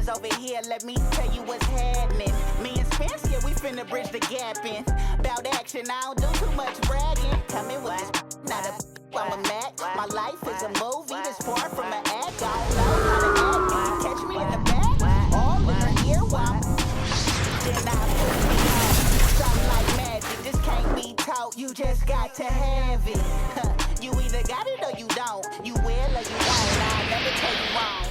Spurs over here, let me tell you what's happening. Me and Spence, yeah, we finna bridge the gap in. About action, I don't do too much bragging. Coming with this, not a I'm a Mac. My life is a movie that's far from an act. I don't know how to act. You catch me in the back, all in her ear while then I put me on. Something like magic, this can't be taught. You just got to have it. You either got it or you don't. You will or you don't. I'll never tell you wrong.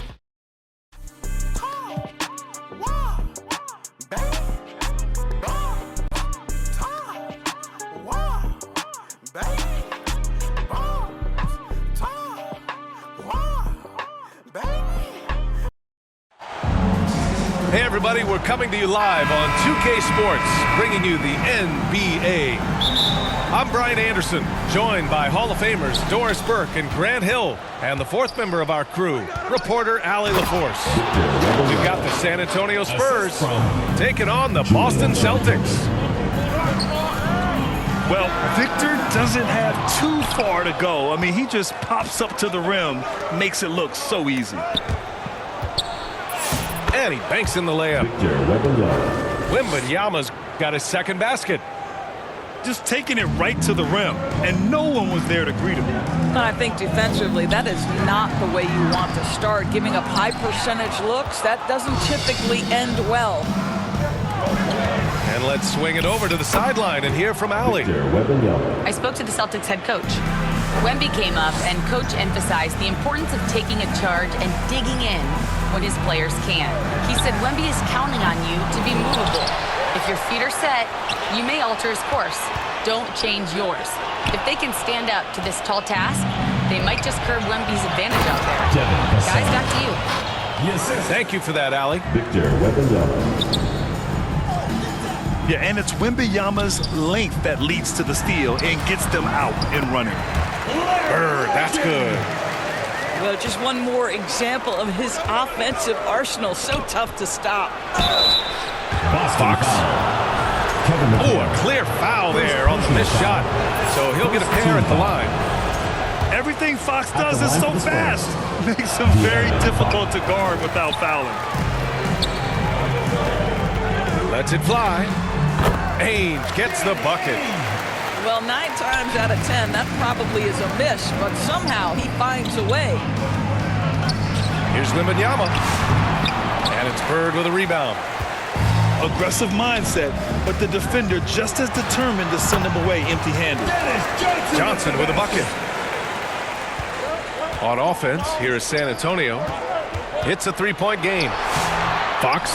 Hey everybody, we're coming to you live on 2K Sports, bringing you the NBA. I'm Brian Anderson, joined by Hall of Famers Doris Burke and Grant Hill, and the fourth member of our crew, reporter Allie LaForce. We've got the San Antonio Spurs taking on the Boston Celtics. Well, Victor doesn't have too far to go. I mean, he just pops up to the rim, makes it look so easy. And he banks in the layup. Wembanyama's got his second basket. Just taking it right to the rim, and no one was there to greet him. I think defensively, that is not the way you want to start. Giving up high percentage looks, that doesn't typically end well. And let's swing it over to the sideline and hear from Allie. I spoke to the Celtics head coach. Wemby came up, and coach emphasized the importance of taking a charge and digging in when his players can. He said Wemby is counting on you to be movable. If your feet are set, you may alter his course. Don't change yours. If they can stand up to this tall task, they might just curb Wemby's advantage out there. Guys, back to you. Yes, sir. Thank you for that, Allie. Yeah, and it's Wembanyama's length that leads to the steal and gets them out and running. Bird, that's good. Well, just one more example of his offensive arsenal. So tough to stop. Fox. Oh, a clear foul there on the missed shot. So he'll get a pair at the line. Everything Fox does is so fast. Makes him very difficult to guard without fouling. Lets it fly. Ainge gets the bucket. Well, 9 times out of 10, that probably is a miss, but somehow he finds a way. Here's Wembanyama. And it's Bird with a rebound. Aggressive mindset, but the defender just as determined to send him away empty-handed. Johnson with a bucket. On offense, here is San Antonio. It's a three-point game. Fox.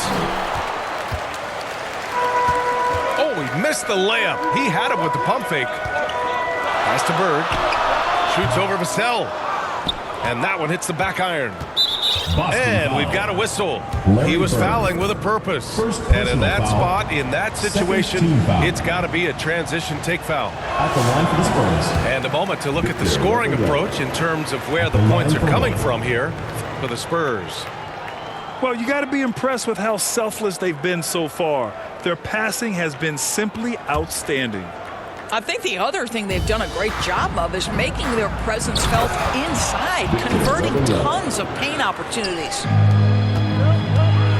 Oh, he missed the layup. He had it with the pump fake. Pass to Bird. Shoots over Vassell. And that one hits the back iron. And we've got a whistle. He was fouling with a purpose. And in that spot, in that situation, it's got to be a transition take foul. At the line for the Spurs. And a moment to look at the scoring approach in terms of where the points are coming from here for the Spurs. Well, you got to be impressed with how selfless they've been so far. Their passing has been simply outstanding. I think the other thing they've done a great job of is making their presence felt inside, converting tons of paint opportunities.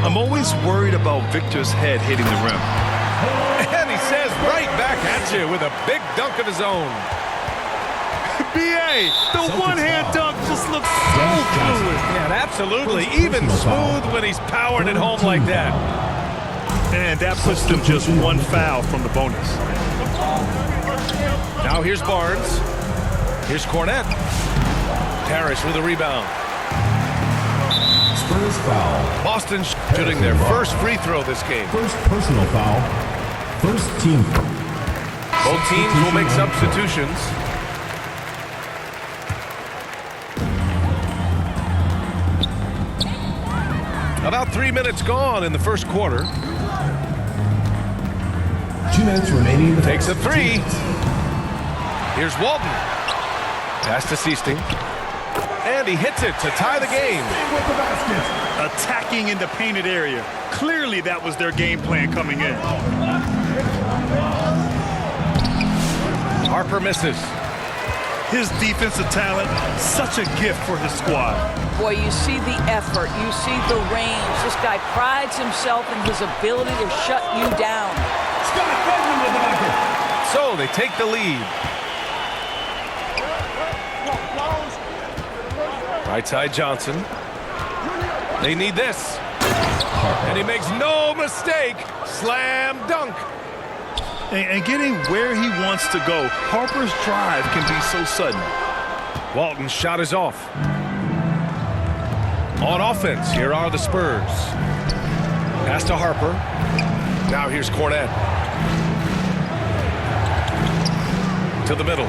I'm always worried about Victor's head hitting the rim. And he says right back at you with a big dunk of his own. B.A., the one-hand dunk just looks so fluid. Yeah, absolutely. Even smooth when he's powering it home like that. And that puts them just one foul from the bonus. Now here's Barnes. Here's Cornette. Parrish with a rebound. Spurs foul. Boston shooting their first free throw this game. First personal foul. First team. Both teams will make substitutions. About 3 minutes gone in the first quarter. 2 minutes remaining in the Takes a three. Here's Walton. Pass to Seasting. And he hits it to tie the game. Attacking in the painted area. Clearly that was their game plan coming in. Harper misses. His defensive talent, such a gift for his squad. Boy, you see the effort, you see the range. This guy prides himself in his ability to shut you down. So they take the lead. Right side Johnson. They need this. And he makes no mistake. Slam dunk. And getting where he wants to go, Harper's drive can be so sudden. Walton's shot is off. On offense, here are the Spurs. Pass to Harper. Now here's Cornette. To the middle.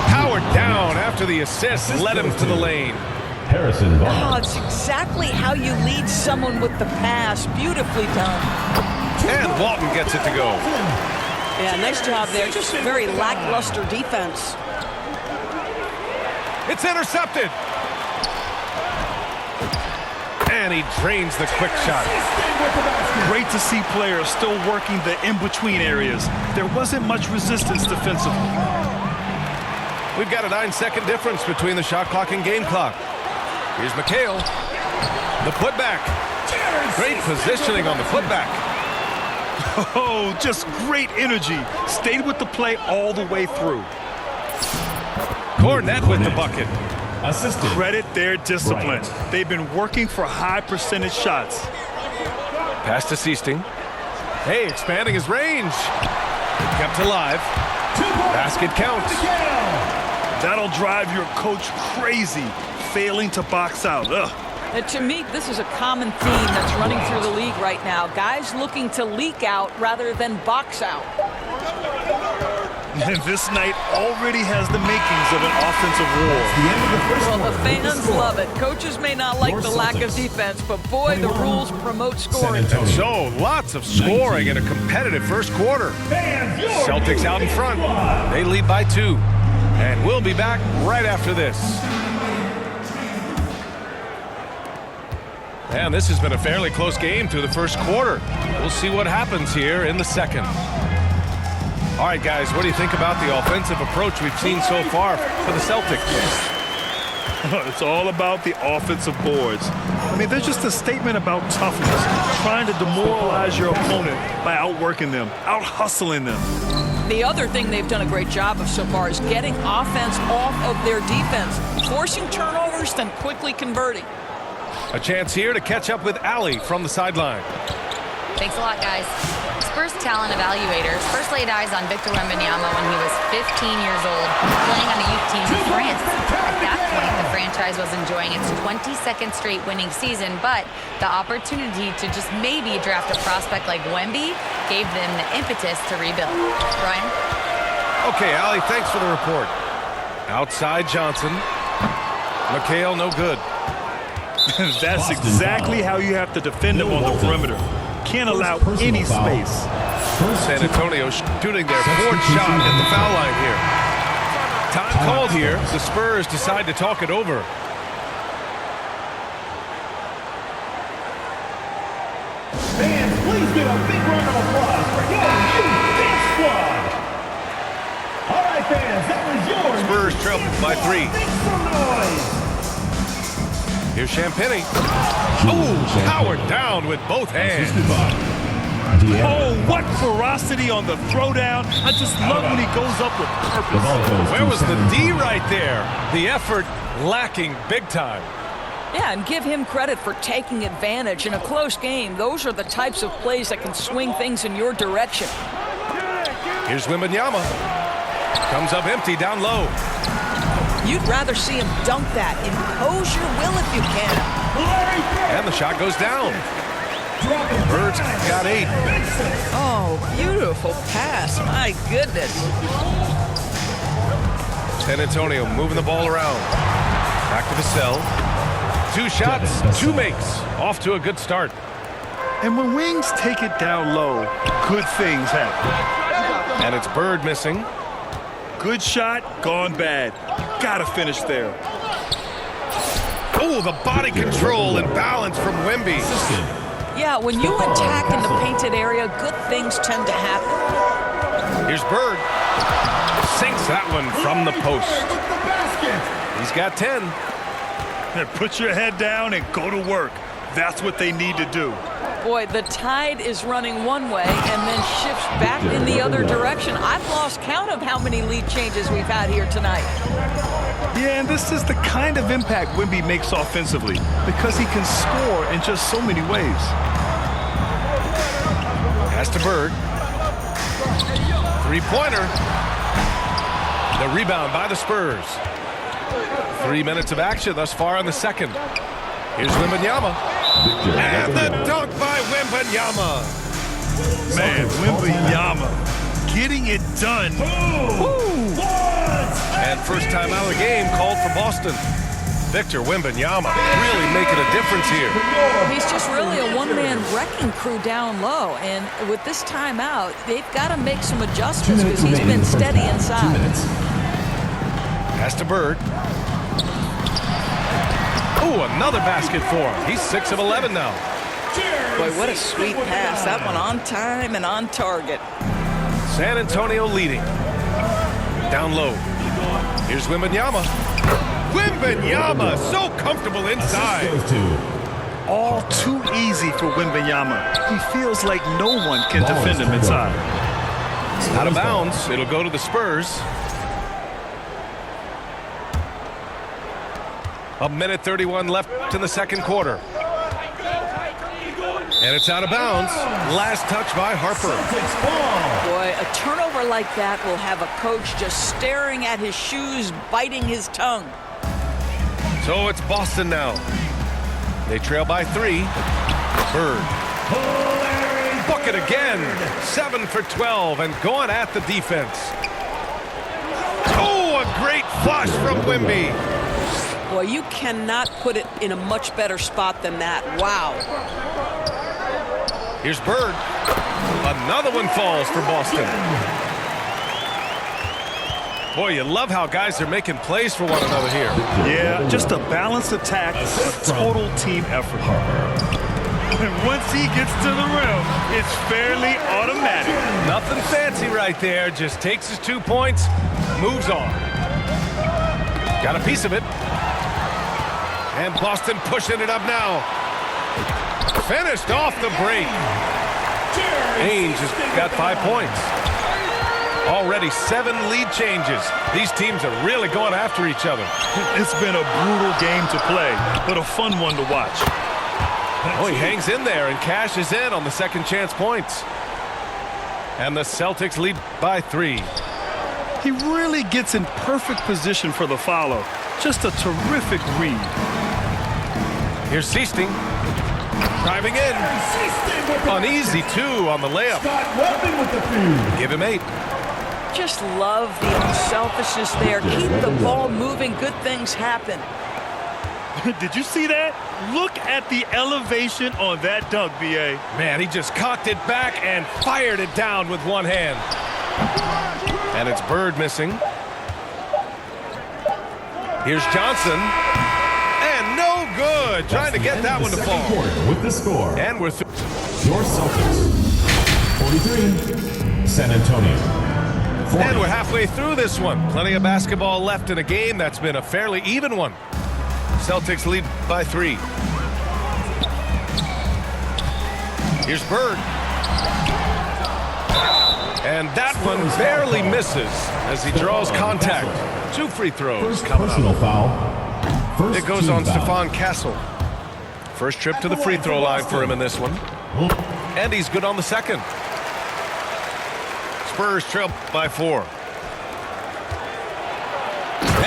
Powered down after the assist led him to the lane. Harrison Barnes. Oh, it's exactly how you lead someone with the pass. Beautifully done. And Walton gets it to go. Yeah, nice job there. Just very lackluster defense. It's intercepted. And he drains the quick shot. Great to see players still working the in-between areas. There wasn't much resistance defensively. We've got a 9-second difference between the shot clock and game clock. Here's McHale. The putback. Great positioning on the putback. Oh, just great energy. Stayed with the play all the way through. Cornette with the bucket. Assisted. Credit their discipline. They've been working for high percentage shots. Pass to Seasting. Hey, expanding his range. Kept alive. Basket counts. That'll drive your coach crazy, failing to box out. Ugh. And to me, this is a common theme that's running through the league right now. Guys looking to leak out rather than box out. And this night already has the makings of an offensive war. Well, the fans love it. Coaches may not like the lack of defense, but boy, the rules promote scoring. So, lots of scoring in a competitive first quarter. Celtics out in front. They lead by 2. And we'll be back right after this. And this has been a fairly close game through the first quarter. We'll see what happens here in the second. All right, guys, what do you think about the offensive approach we've seen so far for the Celtics? It's all about the offensive boards. I mean, they're just a statement about toughness, trying to demoralize your opponent by outworking them, out-hustling them. The other thing they've done a great job of so far is getting offense off of their defense, forcing turnovers, then quickly converting. A chance here to catch up with Allie from the sideline. Thanks a lot, guys. Spurs talent evaluators first laid eyes on Victor Wembanyama when he was 15 years old, playing on a youth team in France. At that point, the franchise was enjoying its 22nd straight winning season, but the opportunity to just maybe draft a prospect like Wemby gave them the impetus to rebuild. Brian? Okay, Allie, thanks for the report. Outside Johnson. McHale, no good. That's exactly how you have to defend them on the perimeter. Can't allow any space. San Antonio shooting their 4th shot at the foul line here. Time called here. The Spurs decide to talk it over. Fans, please give a big round of applause for your dance squad. All right, fans, that was yours. Spurs trail by 3. Make some noise. Here's Champagny. Oh, powered down with both hands. Oh, what ferocity on the throwdown. I just love when he goes up with purpose. Where was the D right there? The effort lacking big time. Yeah, and give him credit for taking advantage in a close game. Those are the types of plays that can swing things in your direction. Here's Wembanyama. Comes up empty down low. You'd rather see him dunk that. Impose your will if you can. And the shot goes down. Birds got 8. Oh, beautiful pass. My goodness. San Antonio moving the ball around. Back to the cell. 2 shots, 2 makes. Off to a good start. And when Wings take it down low, good things happen. And it's Bird missing. Good shot, gone bad. Gotta finish there. Oh, the body control and balance from Wemby. Yeah, when you attack in the painted area, good things tend to happen. Here's Bird. sinks that one from the post. He's got 10. And put your head down and go to work. That's what they need to do. Boy, the tide is running one way and then shifts back in the other direction. I've lost count of how many lead changes we've had here tonight. Yeah, and this is the kind of impact Wemby makes offensively because he can score in just so many ways. Pass to Bird. Three-pointer. The rebound by the Spurs. 3 minutes of action thus far in the second. Here's Wembanyama. And the dunk by Wembanyama. Man, Wembanyama getting it done. Woo. And first time out of the game called for Boston. Victor Wembanyama really making a difference here. He's just really a one-man wrecking crew down low. And with this timeout, they've got to make some adjustments because he's been steady inside. Pass to Bird. Ooh, another basket for him. He's 6 of 11 now. Boy, what a sweet pass. That one on time and on target. San Antonio leading. Down low. Here's Wembanyama. Wembanyama, so comfortable inside. All too easy for Wembanyama. He feels like no one can defend him inside. Out of bounds. It'll go to the Spurs. A minute 31 left in the second quarter. And it's out of bounds. Last touch by Harper. Boy, a turnover like that will have a coach just staring at his shoes, biting his tongue. So it's Boston now. They trail by 3. Bird. Bucket again. 7 for 12 and going at the defense. Oh, a great flush from Wemby. Boy, you cannot put it in a much better spot than that. Wow. Here's Bird. Another one falls for Boston. Boy, you love how guys are making plays for one another here. Yeah, just a balanced attack, a total team effort. And once he gets to the rim, it's fairly automatic. Nothing fancy right there. Just takes his 2 points, moves on. Got a piece of it. And Boston pushing it up now. Finished off the break. Ainge has got 5 points. Already 7 lead changes. These teams are really going after each other. It's been a brutal game to play, but a fun one to watch. Oh, he hangs in there and cashes in on the second chance points. And the Celtics lead by 3. He really gets in perfect position for the follow. Just a terrific read. Here's Seasting. Driving in. Uneasy, 2 on the layup. Give him 8. Just love the unselfishness there. Keep the ball moving. Good things happen. Did you see that? Look at the elevation on that dunk, B.A. Man, he just cocked it back and fired it down with one hand. And it's Bird missing. Here's Johnson. And no good. Trying to get that one to fall. With the score. And we're through. Your Celtics. 43. San Antonio. 40. And we're halfway through this one. Plenty of basketball left in a game that's been a fairly even one. Celtics lead by 3. Here's Bird. And that one barely misses as he draws contact. 2 free throws coming Personal up. foul. First It goes on foul. Stephon Castle. First trip to the free throw line for him in this one. And he's good on the second. Spurs trail by 4.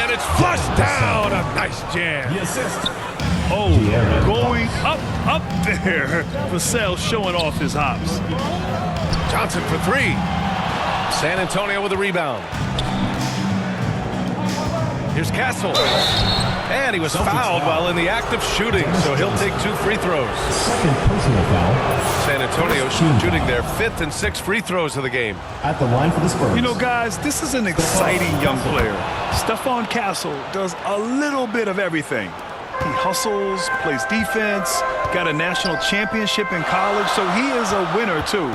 And it's flushed down. A nice jam. The assist. Oh, going up there. Vassell showing off his hops. Johnson for 3. San Antonio with a rebound. Here's Castle. And he was fouled while in the act of shooting, so he'll take 2 free throws. Second personal foul. San Antonio shooting their 5th and 6th free throws of the game. At the line for the Spurs. You know, guys, this is an exciting young player. Stephon Castle does a little bit of everything. He hustles, plays defense, got a national championship in college, so he is a winner, too.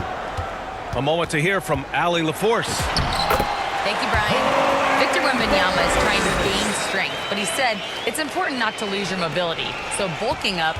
A moment to hear from Allie LaForce. Thank you, Brian. Victor Wembanyama is trying to gain strength, but he said it's important not to lose your mobility. So bulking up